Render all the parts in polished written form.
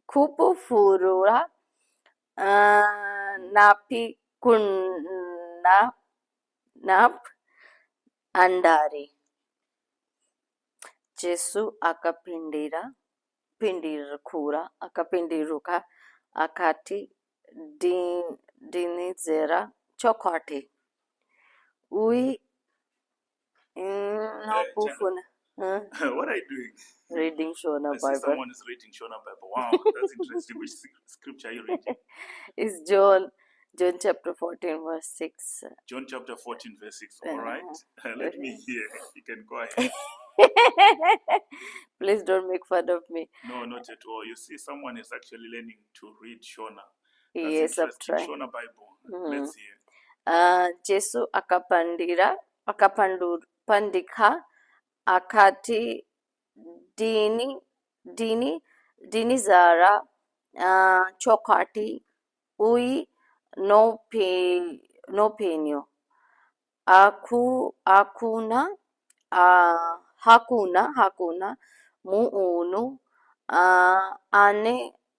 kupufurura nap andari. Jesu akapinduka akati dinizera chokati. Ui nakufuna. What are you doing? Reading Shona I see Bible. someone is reading Shona Bible. Wow, that's interesting. Which scripture are you reading? It's John chapter 14 verse 6. John chapter 14 verse 6. All right. Let me hear. You can go ahead. Please don't make fun of me. No, not at all. You see, someone is actually learning to read Shona. Yes, I'm trying. Shona Bible. Let's hear. Jesu akapandika akati dini zara chokati ui no penyo hakuna muunu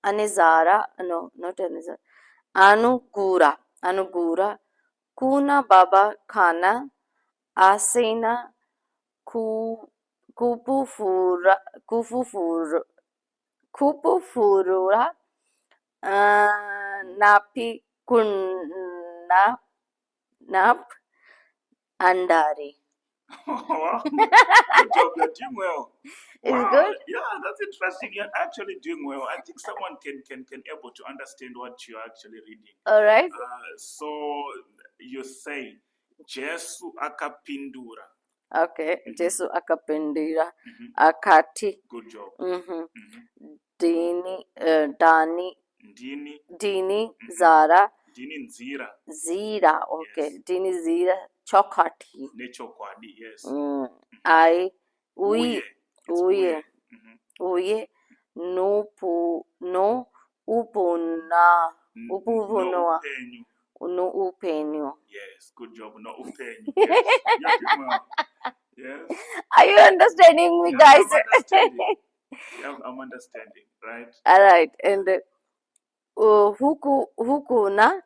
anezara no not anezara anugura kuna baba kana asena kupufurura nap andari. Wow. Good job, you're doing well. It's Wow. good? Yeah, that's interesting. You're actually doing well. I think someone can able to understand what you're actually reading. All right. So you say Jesu akapindura. Okay. Jesu akapindura akati. Good job. Dini zara zira. Okay. Yes. Dini zira chokati. Nechokwadi, yes. I uye no upenyo. Yes, good job. No upenyo. Yes. You're doing well. Yes. Are you understanding me, guys? I'm understanding, right? All right. And hukuna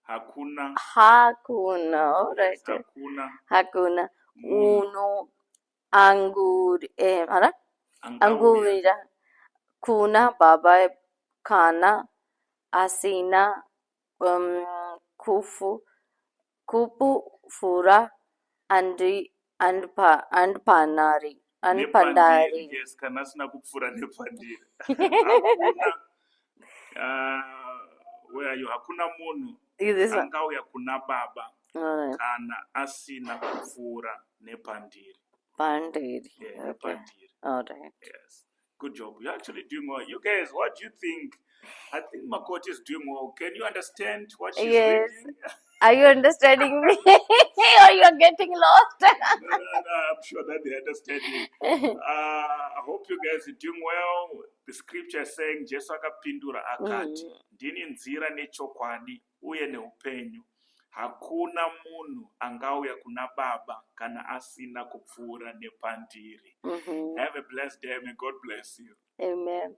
hakuna. All right. Yes, hakuna uno angurira kuna baba kana asina kupu fura and pandari. Yes, kana asina kupfura nepandiri. Where are you? Hakuna munhu angauya kuna baba kana asina kupfura nepandiri. Pandiri. Yeah, okay. Pandiri. All right. Yes. Good job. You're actually doing well. You guys, what do you think? I think Makoti is doing well. Can you understand what she's reading? Are you understanding me? Or you're getting lost? No, I'm sure that they understand you. I hope you guys are doing well. The scripture is saying, Jesu akapindura akati, ndini nzira nechokwadi uye neupenyu. Hakuna munhu angauya kuna baba kana asina kupfuura nepandiri. Have a blessed day. May God bless you. Amen.